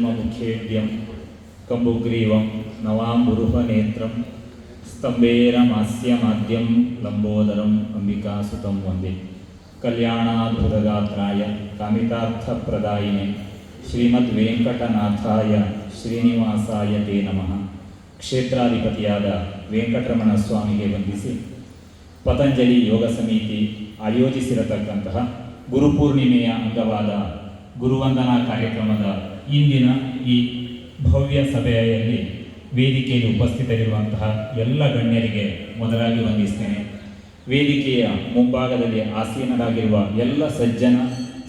ಮುಖೇಡ್ಯಂ ಕಂಬುಗ್ರೀವಂ ನವಾಂಬುರುಹನೇತ್ರಂ ಸ್ತಂಭೇರಮಾಸ್ಯಮಾದ್ಯಂ ಲಂಬೋದರಂ ಅಂಬಿಕಾಸುತಂ ವಂದೇ ಕಲ್ಯಾಣಾದ್ಭುತಗಾತ್ರಾಯ ಕಾಮಿತಾರ್ಥಪ್ರದಾಯಿನೇ ಶ್ರೀಮದ್ವೆಂಕಟನಾಥಾಯ ಶ್ರೀನಿವಾಸಾಯ ತೇ ನಮಃ. ಕ್ಷೇತ್ರಾಧಿಪತಿಯಾದ ವೆಂಕಟರಮಣ ಸ್ವಾಮಿಗೆ ವಂದಿಸಿ ಪತಂಜಲಿ ಯೋಗ ಸಮಿತಿ ಆಯೋಜಿಸಿರತಕ್ಕಂತಹ ಗುರುಪೂರ್ಣಿಮೆಯ ಅಂಗವಾದ ಗುರುವಂದನಾ ಕಾರ್ಯಕ್ರಮದ ಇಂದಿನ ಈ ಭವ್ಯ ಸಭೆಯಲ್ಲಿ ವೇದಿಕೆಯಲ್ಲಿ ಉಪಸ್ಥಿತರಿರುವಂತಹ ಎಲ್ಲ ಗಣ್ಯರಿಗೆ ಮೊದಲಾಗಿ ವಂದಿಸ್ತೇನೆ. ವೇದಿಕೆಯ ಮುಂಭಾಗದಲ್ಲಿ ಆಸೀನರಾಗಿರುವ ಎಲ್ಲ ಸಜ್ಜನ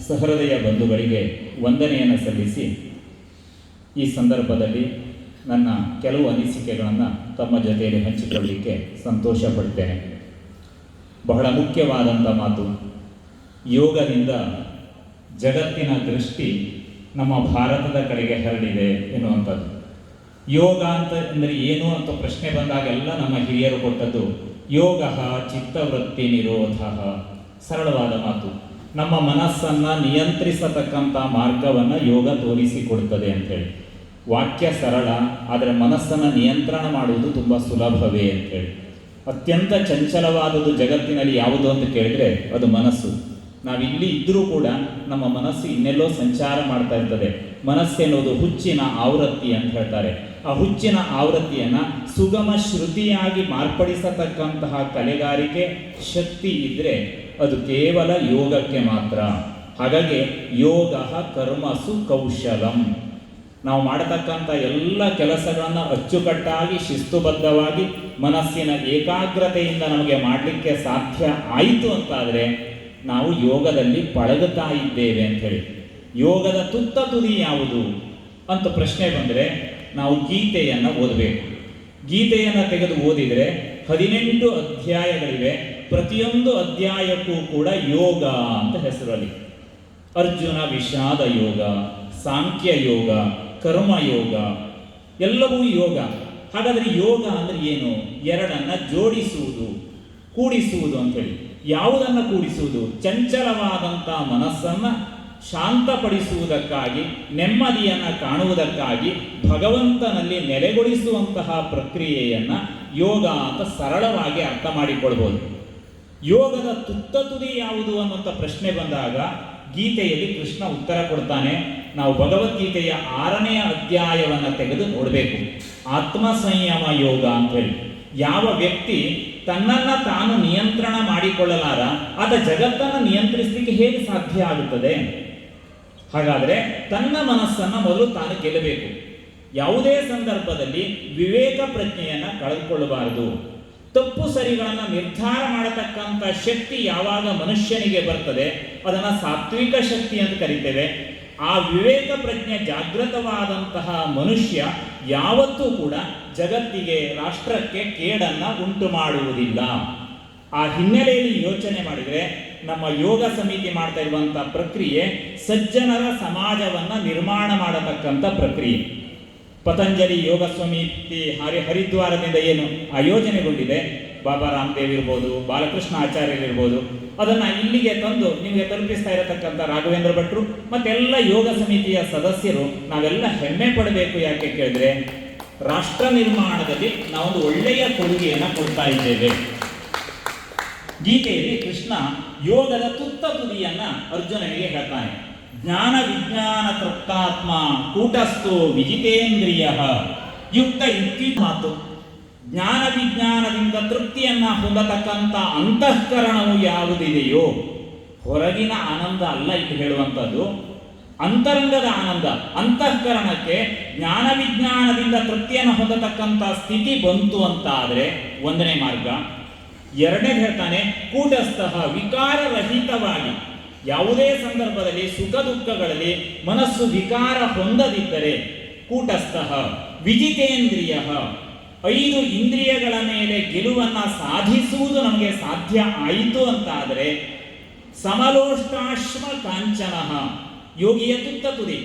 ಸಹೃದಯ ಬಂಧುಗಳಿಗೆ ವಂದನೆಯನ್ನು ಸಲ್ಲಿಸಿ ಈ ಸಂದರ್ಭದಲ್ಲಿ ನನ್ನ ಕೆಲವು ಅನಿಸಿಕೆಗಳನ್ನು ತಮ್ಮ ಜೊತೆಯಲ್ಲಿ ಹಂಚಿಕೊಳ್ಳಲಿಕ್ಕೆ ಸಂತೋಷ ಪಡ್ತೇನೆ. ಬಹಳ ಮುಖ್ಯವಾದಂಥ ಮಾತು, ಯೋಗದಿಂದ ಜಗತ್ತಿನ ದೃಷ್ಟಿ ನಮ್ಮ ಭಾರತದ ಕಡೆಗೆ ಹರಡಿದೆ ಎನ್ನುವಂಥದ್ದು. ಯೋಗ ಅಂತ ಅಂದರೆ ಏನು ಅಂತ ಪ್ರಶ್ನೆ ಬಂದಾಗೆಲ್ಲ ನಮ್ಮ ಹಿರಿಯರು ಕೊಟ್ಟದ್ದು ಯೋಗ ಚಿತ್ತವೃತ್ತಿ ನಿರೋಧ. ಸರಳವಾದ ಮಾತು, ನಮ್ಮ ಮನಸ್ಸನ್ನು ನಿಯಂತ್ರಿಸತಕ್ಕಂಥ ಮಾರ್ಗವನ್ನು ಯೋಗ ತೋರಿಸಿಕೊಡ್ತದೆ ಅಂಥೇಳಿ. ವಾಕ್ಯ ಸರಳ, ಆದರೆ ಮನಸ್ಸನ್ನು ನಿಯಂತ್ರಣ ಮಾಡುವುದು ತುಂಬ ಸುಲಭವೇ ಅಂಥೇಳಿ. ಅತ್ಯಂತ ಚಂಚಲವಾದುದು ಜಗತ್ತಿನಲ್ಲಿ ಯಾವುದು ಅಂತ ಕೇಳಿದರೆ ಅದು ಮನಸ್ಸು. ನಾವಿಲ್ಲಿ ಇದ್ದರೂ ಕೂಡ ನಮ್ಮ ಮನಸ್ಸು ಇನ್ನೆಲ್ಲೋ ಸಂಚಾರ ಮಾಡ್ತಾ ಇರ್ತದೆ. ಮನಸ್ಸೆನ್ನುವುದು ಹುಚ್ಚಿನ ಆವೃತ್ತಿ ಅಂತ ಹೇಳ್ತಾರೆ. ಆ ಹುಚ್ಚಿನ ಆವೃತ್ತಿಯನ್ನು ಸುಗಮ ಶ್ರುತಿಯಾಗಿ ಮಾರ್ಪಡಿಸತಕ್ಕಂತಹ ಕಲೆಗಾರಿಕೆ ಶಕ್ತಿ ಇದ್ದರೆ ಅದು ಕೇವಲ ಯೋಗಕ್ಕೆ ಮಾತ್ರ. ಹಾಗಾಗಿ ಯೋಗ ಕರ್ಮಸು ಕೌಶಲಂ. ನಾವು ಮಾಡತಕ್ಕಂಥ ಎಲ್ಲ ಕೆಲಸಗಳನ್ನು ಅಚ್ಚುಕಟ್ಟಾಗಿ ಶಿಸ್ತುಬದ್ಧವಾಗಿ ಮನಸ್ಸಿನ ಏಕಾಗ್ರತೆಯಿಂದ ನಮಗೆ ಮಾಡಲಿಕ್ಕೆ ಸಾಧ್ಯ ಆಯಿತು ಅಂತಾದರೆ ನಾವು ಯೋಗದಲ್ಲಿ ಪಳಗುತ್ತಾ ಇದ್ದೇವೆ ಅಂಥೇಳಿ. ಯೋಗದ ತುತ್ತ ತುದಿ ಯಾವುದು ಅಂತ ಪ್ರಶ್ನೆ ಬಂದರೆ ನಾವು ಗೀತೆಯನ್ನು ಓದಬೇಕು. ಗೀತೆಯನ್ನು ತೆಗೆದು ಓದಿದರೆ 18 ಅಧ್ಯಾಯಗಳಿವೆ. ಪ್ರತಿಯೊಂದು ಅಧ್ಯಾಯಕ್ಕೂ ಕೂಡ ಯೋಗ ಅಂತ ಹೆಸರಲ್ಲಿ. ಅರ್ಜುನ ವಿಷಾದ ಯೋಗ, ಸಾಂಖ್ಯ ಯೋಗ, ಕರ್ಮಯೋಗ, ಎಲ್ಲವೂ ಯೋಗ. ಹಾಗಾದರೆ ಯೋಗ ಅಂದರೆ ಏನು? ಎರಡನ್ನು ಜೋಡಿಸುವುದು, ಕೂಡಿಸುವುದು ಅಂಥೇಳಿ. ಯಾವುದನ್ನು ಕೂಡಿಸುವುದು? ಚಂಚಲವಾದಂಥ ಮನಸ್ಸನ್ನು ಶಾಂತಪಡಿಸುವುದಕ್ಕಾಗಿ, ನೆಮ್ಮದಿಯನ್ನು ಕಾಣುವುದಕ್ಕಾಗಿ ಭಗವಂತನಲ್ಲಿ ನೆಲೆಗೊಳಿಸುವಂತಹ ಪ್ರಕ್ರಿಯೆಯನ್ನು ಯೋಗ ಅಂತ ಸರಳವಾಗಿ ಅರ್ಥ ಮಾಡಿಕೊಳ್ಬೋದು. ಯೋಗದ ತುತ್ತ ತುದಿ ಯಾವುದು ಅನ್ನುವಂಥ ಪ್ರಶ್ನೆ ಬಂದಾಗ ಗೀತೆಯಲ್ಲಿ ಕೃಷ್ಣ ಉತ್ತರ ಕೊಡ್ತಾನೆ. ನಾವು ಭಗವದ್ಗೀತೆಯ 6ನೇ ಅಧ್ಯಾಯವನ್ನು ತೆಗೆದು ನೋಡಬೇಕು. ಆತ್ಮ ಸಂಯಮ ಯೋಗ ಅಂಥೇಳಿ. ಯಾವ ವ್ಯಕ್ತಿ ತನ್ನನ್ನು ತಾನು ನಿಯಂತ್ರಣ ಮಾಡಿಕೊಳ್ಳಲಾರ ಆತ ಜಗತ್ತನ್ನು ನಿಯಂತ್ರಿಸಲಿಕ್ಕೆ ಹೇಗೆ ಸಾಧ್ಯ ಆಗುತ್ತದೆ? ಹಾಗಾದರೆ ತನ್ನ ಮನಸ್ಸನ್ನು ಮೊದಲು ತಾನು ಗೆಲ್ಲಬೇಕು. ಯಾವುದೇ ಸಂದರ್ಭದಲ್ಲಿ ವಿವೇಕ ಪ್ರಜ್ಞೆಯನ್ನು ಕಳೆದುಕೊಳ್ಳಬಾರದು. ತಪ್ಪು ಸರಿಗಳನ್ನು ನಿರ್ಧಾರ ಮಾಡತಕ್ಕಂಥ ಶಕ್ತಿ ಯಾವಾಗ ಮನುಷ್ಯನಿಗೆ ಬರ್ತದೆ ಅದನ್ನು ಸಾತ್ವಿಕ ಶಕ್ತಿ ಅಂತ ಕರಿತೇವೆ. ಆ ವಿವೇಕ ಪ್ರಜ್ಞೆ ಜಾಗೃತವಾದಂತಹ ಮನುಷ್ಯ ಯಾವತ್ತೂ ಕೂಡ ಜಗತ್ತಿಗೆ, ರಾಷ್ಟ್ರಕ್ಕೆ ಕೇಡನ್ನು ಉಂಟು ಮಾಡುವುದಿಲ್ಲ. ಆ ಹಿನ್ನೆಲೆಯಲ್ಲಿ ಯೋಚನೆ ಮಾಡಿದರೆ ನಮ್ಮ ಯೋಗ ಸಮಿತಿ ಮಾಡ್ತಾ ಇರುವಂಥ ಪ್ರಕ್ರಿಯೆ ಸಜ್ಜನರ ಸಮಾಜವನ್ನು ನಿರ್ಮಾಣ ಮಾಡತಕ್ಕಂಥ ಪ್ರಕ್ರಿಯೆ. ಪತಂಜಲಿ ಯೋಗ ಸಮಿತಿ ಹರಿದ್ವಾರದಿಂದ ಏನು ಆಯೋಜನೆಗೊಂಡಿದೆ, ಬಾಬಾ ರಾಮದೇವ್ ಇರ್ಬೋದು, ಬಾಲಕೃಷ್ಣ ಆಚಾರ್ಯರಿರ್ಬೋದು, ಅದನ್ನು ಇಲ್ಲಿಗೆ ತಂದು ನಿಮಗೆ ತಲುಪಿಸ್ತಾ ಇರತಕ್ಕಂಥ ರಾಘವೇಂದ್ರ ಭಟ್ರು ಮತ್ತೆಲ್ಲ ಯೋಗ ಸಮಿತಿಯ ಸದಸ್ಯರು ನಾವೆಲ್ಲ ಹೆಮ್ಮೆ ಪಡಬೇಕು. ಯಾಕೆ ಕೇಳಿದ್ರೆ ರಾಷ್ಟ್ರ ನಿರ್ಮಾಣದಲ್ಲಿ ನಾವೊಂದು ಒಳ್ಳೆಯ ಕೊಡುಗೆಯನ್ನು ಕೊಡ್ತಾ ಇದ್ದೇವೆ. ಗೀತೆಯಲ್ಲಿ ಕೃಷ್ಣ ಯೋಗದ ತುತ್ತ ತುದಿಯನ್ನು ಅರ್ಜುನನಿಗೆ ಹೇಳ್ತಾನೆ. ಜ್ಞಾನ ವಿಜ್ಞಾನ ತೃಪ್ತಾತ್ಮ ಕೂಟಸ್ಥೋ ವಿಜಿತೇಂದ್ರಿಯ ಯುಕ್ತ ಯುಕ್ತಿ ಮಾತು. ಜ್ಞಾನ ವಿಜ್ಞಾನದಿಂದ ತೃಪ್ತಿಯನ್ನು ಹೊಂದತಕ್ಕಂಥ ಅಂತಃಕರಣವು ಯಾವುದಿದೆಯೋ, ಹೊರಗಿನ ಆನಂದ ಅಲ್ಲ ಇದು ಹೇಳುವಂಥದ್ದು, ಅಂತರಂಗದ ಆನಂದ. ಅಂತಃಕರಣಕ್ಕೆ ಜ್ಞಾನ ವಿಜ್ಞಾನದಿಂದ ತೃಪ್ತಿಯನ್ನು ಹೊಂದತಕ್ಕಂಥ ಸ್ಥಿತಿ ಬಂತು ಅಂತ ಆದರೆ 1ನೇ ಮಾರ್ಗ. 2ನೇದು ಹೇಳ್ತಾನೆ ಕೂಟಸ್ಥ, ವಿಕಾರರಹಿತವಾಗಿ ಯಾವುದೇ ಸಂದರ್ಭದಲ್ಲಿ ಸುಖ ದುಃಖಗಳಲ್ಲಿ ಮನಸ್ಸು ವಿಕಾರ ಹೊಂದದಿದ್ದರೆ ಕೂಟಸ್ಥ. ವಿಜಿತೇಂದ್ರಿಯ, 5 ಇಂದ್ರಿಯಗಳ ಮೇಲೆ ಗೆಲುವನ್ನು ಸಾಧಿಸುವುದು ನಮಗೆ ಸಾಧ್ಯ ಆಯಿತು ಅಂತಾದರೆ ಸಮಲೋಷ್ಟಾಶ್ಮ ಕಾಂಚನ. ಯೋಗಿಯ ತುತ್ತ ತುದಿ,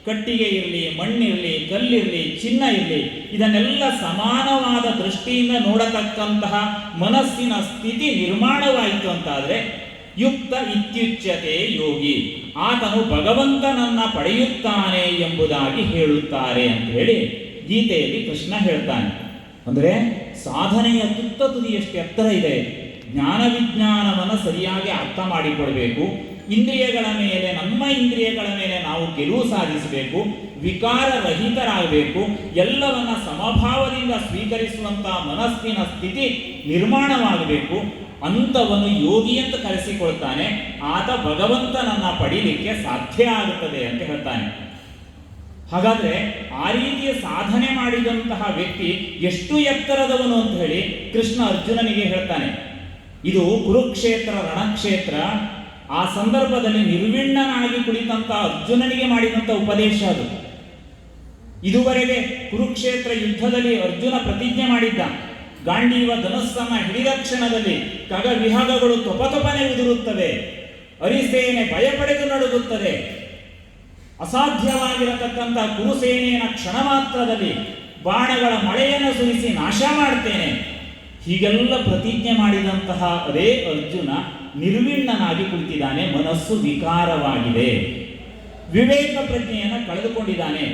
ಕಟ್ಟಿಗೆ ಇರಲಿ, ಮಣ್ಣಿರಲಿ, ಕಲ್ಲಿರಲಿ, ಚಿನ್ನ ಇರಲಿ, ಇದನ್ನೆಲ್ಲ ಸಮಾನವಾದ ದೃಷ್ಟಿಯಿಂದ ನೋಡತಕ್ಕಂತಹ ಮನಸ್ಸಿನ ಸ್ಥಿತಿ ನಿರ್ಮಾಣವಾಯಿತು ಅಂತಾದರೆ ಯುಕ್ತ ಇತ್ಯುಚ್ಯತೆ ಯೋಗಿ. ಆತನು ಭಗವಂತನನ್ನ ಪಡೆಯುತ್ತಾನೆ ಎಂಬುದಾಗಿ ಹೇಳುತ್ತಾರೆ ಅಂತ ಹೇಳಿ ಗೀತೆಯಲ್ಲಿ ಕೃಷ್ಣ ಹೇಳ್ತಾನೆ. ಅಂದರೆ ಸಾಧನೆಯ ತುತ್ತ ತುದಿಯಷ್ಟು ಎತ್ತರ ಇದೆ. ಜ್ಞಾನ ವಿಜ್ಞಾನವನ್ನು ಸರಿಯಾಗಿ ಅರ್ಥ ಮಾಡಿಕೊಳ್ಬೇಕು. ಇಂದ್ರಿಯಗಳ ಮೇಲೆ, ನಮ್ಮ ಇಂದ್ರಿಯಗಳ ಮೇಲೆ ನಾವು ಗೆಲುವು ಸಾಧಿಸಬೇಕು, ವಿಕಾರ ರಹಿತರಾಗಬೇಕು, ಎಲ್ಲವನ್ನ ಸಮಭಾವದಿಂದ ಸ್ವೀಕರಿಸುವಂತಹ ಮನಸ್ಸಿನ ಸ್ಥಿತಿ ನಿರ್ಮಾಣವಾಗಬೇಕು. ಅಂತವನು ಯೋಗಿ ಅಂತ ಕರೆಸಿಕೊಳ್ತಾನೆ. ಆತ ಭಗವಂತನನ್ನ ಪಡೀಲಿಕ್ಕೆ ಸಾಧ್ಯ ಆಗುತ್ತದೆ ಅಂತ ಹೇಳ್ತಾನೆ. ಹಾಗಾದ್ರೆ ಆ ರೀತಿಯ ಸಾಧನೆ ಮಾಡಿದಂತಹ ವ್ಯಕ್ತಿ ಎಷ್ಟು ಎತ್ತರದವನು ಅಂತ ಹೇಳಿ ಕೃಷ್ಣ ಅರ್ಜುನನಿಗೆ ಹೇಳ್ತಾನೆ. ಇದು ಕುರುಕ್ಷೇತ್ರ ರಣಕ್ಷೇತ್ರ. ಆ ಸಂದರ್ಭದಲ್ಲಿ ನಿರ್ವಿಣ್ಣನಾಗಿ ಕುಳಿತಂತ ಅರ್ಜುನನಿಗೆ ಮಾಡಿದಂಥ ಉಪದೇಶ ಅದು. ಇದುವರೆಗೆ ಕುರುಕ್ಷೇತ್ರ ಯುದ್ಧದಲ್ಲಿ ಅರ್ಜುನ ಪ್ರತಿಜ್ಞೆ ಮಾಡಿದ್ದ, ಗಾಂಡೀವ ಧನುಸ್ಸನ್ನ ಹಿಡಿದ ಕ್ಷಣದಲ್ಲಿ ಖಗ ವಿಹಗಗಳು ತೊಪತೊಪನೆ ಉದುರುತ್ತವೆ, ಅರಿಸೇನೆ ಭಯಪಡೆದು ನಡುಗುತ್ತದೆ, ಅಸಾಧ್ಯವಾಗಿರತಕ್ಕಂಥ ಕುರುಸೇನೆಯ ಕ್ಷಣ ಮಾತ್ರದಲ್ಲಿ ಬಾಣಗಳ ಮಳೆಯನ್ನು ಸುರಿಸಿ ನಾಶ ಮಾಡ್ತೇನೆ, ಹೀಗೆಲ್ಲ ಪ್ರತಿಜ್ಞೆ ಮಾಡಿದಂತಹ ಅದೇ ಅರ್ಜುನ ನಿರ್ವಿಣ್ಣನಾಗಿ ಕುಳಿತಿದ್ದಾನೆ. ಮನಸ್ಸು ವಿಕಾರವಾಗಿದೆ, ವಿವೇಕ ಪ್ರಜ್ಞೆಯನ್ನು ಕಳೆದುಕೊಂಡಿದ್ದಾನೆ.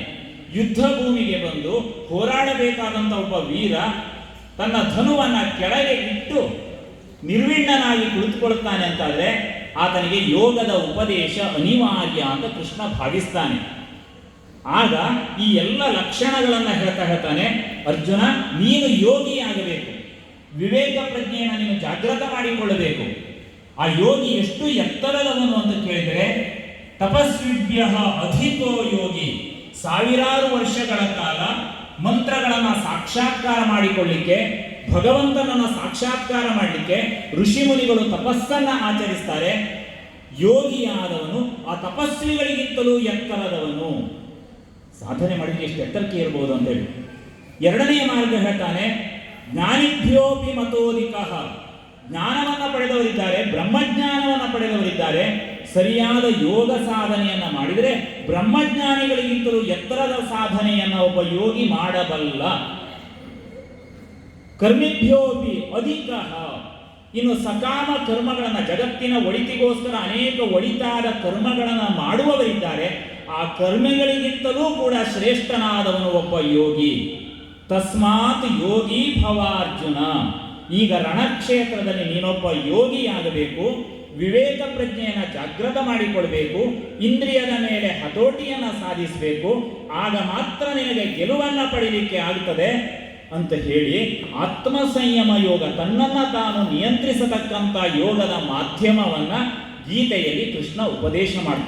ಯುದ್ಧ ಭೂಮಿಗೆ ಬಂದು ಹೋರಾಡಬೇಕಾದಂಥ ಒಬ್ಬ ವೀರ ತನ್ನ ಧನುವನ್ನ ಕೆಳಗೆ ಇಟ್ಟು ನಿರ್ವಿಣ್ಣನಾಗಿ ಕುಳಿತುಕೊಳ್ತಾನೆ ಅಂತಾದ್ರೆ ಆತನಿಗೆ ಯೋಗದ ಉಪದೇಶ ಅನಿವಾರ್ಯ ಅಂತ ಕೃಷ್ಣ ಭಾವಿಸ್ತಾನೆ. ಆಗ ಈ ಎಲ್ಲ ಲಕ್ಷಣಗಳನ್ನು ಹೇಳ್ತಾನೆ, ಅರ್ಜುನ ನೀನು ಯೋಗಿ ಆಗಬೇಕು, ವಿವೇಕ ಪ್ರಜ್ಞೆಯನ್ನು ನೀನು ಜಾಗೃತ ಮಾಡಿಕೊಳ್ಳಬೇಕು. ಆ ಯೋಗಿ ಎಷ್ಟು ಎತ್ತರದವನು ಅಂತ ಕೇಳಿದರೆ, ತಪಸ್ವಿಭ್ಯ ಅಧಿಕೋ ಯೋಗಿ. ಸಾವಿರಾರು ವರ್ಷಗಳ ಕಾಲ ಮಂತ್ರಗಳನ್ನು ಸಾಕ್ಷಾತ್ಕಾರ ಮಾಡಿಕೊಳ್ಳಿಕ್ಕೆ, ಭಗವಂತನನ್ನು ಸಾಕ್ಷಾತ್ಕಾರ ಮಾಡಲಿಕ್ಕೆ ಋಷಿಮುನಿಗಳು ತಪಸ್ಸನ್ನ ಆಚರಿಸ್ತಾರೆ. ಯೋಗಿಯಾದವನು ಆ ತಪಸ್ವಿಗಳಿಗಿಂತಲೂ ಎತ್ತರದವನು. ಸಾಧನೆ ಮಾಡಲಿಕ್ಕೆ ಎಷ್ಟು ಎತ್ತರಕ್ಕೆ ಇರಬಹುದು ಅಂತೇಳಿ. ಎರಡನೆಯ ಮಾರ್ಗ ಹೇಳ್ತಾನೆ, ಜ್ಞಾನಿಭ್ಯೋಪಿ ಮತೋಧಿಕ. ಜ್ಞಾನವನ್ನು ಪಡೆದವರಿದ್ದಾರೆ, ಬ್ರಹ್ಮಜ್ಞಾನವನ್ನು ಪಡೆದವರಿದ್ದಾರೆ. ಸರಿಯಾದ ಯೋಗ ಸಾಧನೆಯನ್ನ ಮಾಡಿದರೆ ಬ್ರಹ್ಮಜ್ಞಾನಿಗಳಿಗಿಂತಲೂ ಎತ್ತರದ ಸಾಧನೆಯನ್ನ ಒಬ್ಬ ಯೋಗಿ ಮಾಡಬಲ್ಲ. ಕರ್ಮಿಭ್ಯೋಪಿ ಅಧಿಕ. ಇನ್ನು ಸಕಾಮ ಕರ್ಮಗಳನ್ನ, ಜಗತ್ತಿನ ಒಳಿತಿಗೋಸ್ಕರ ಅನೇಕ ಒಳಿತಾದ ಕರ್ಮಗಳನ್ನು ಮಾಡುವವರಿದ್ದಾರೆ. ಆ ಕರ್ಮಗಳಿಗಿಂತಲೂ ಕೂಡ ಶ್ರೇಷ್ಠನಾದವನು ಒಬ್ಬ ಯೋಗಿ. ತಸ್ಮಾತ್ ಯೋಗಿ ಭವ ಅರ್ಜುನ. ಈಗ ರಣಕ್ಷೇತ್ರದಲ್ಲಿ ನೀನೊಬ್ಬ ಯೋಗಿಯಾಗಬೇಕು, ವಿವೇಕ ಪ್ರಜ್ಞೆಯನ್ನು ಜಾಗೃತ ಮಾಡಿಕೊಳ್ಬೇಕು, ಇಂದ್ರಿಯದ ಮೇಲೆ ಹತೋಟಿಯನ್ನು ಸಾಧಿಸಬೇಕು. ಆಗ ಮಾತ್ರ ನಿನಗೆ ಗೆಲುವನ್ನು ಪಡೀಲಿಕ್ಕೆ ಆಗುತ್ತದೆ ಅಂತ ಹೇಳಿ ಆತ್ಮ ಸಂಯಮ ಯೋಗ, ತನ್ನನ್ನು ತಾನು ನಿಯಂತ್ರಿಸತಕ್ಕಂಥ ಯೋಗದ ಮಾಧ್ಯಮವನ್ನ ಗೀತೆಯಲ್ಲಿ ಕೃಷ್ಣ ಉಪದೇಶ ಮಾಡ್ತಾನೆ.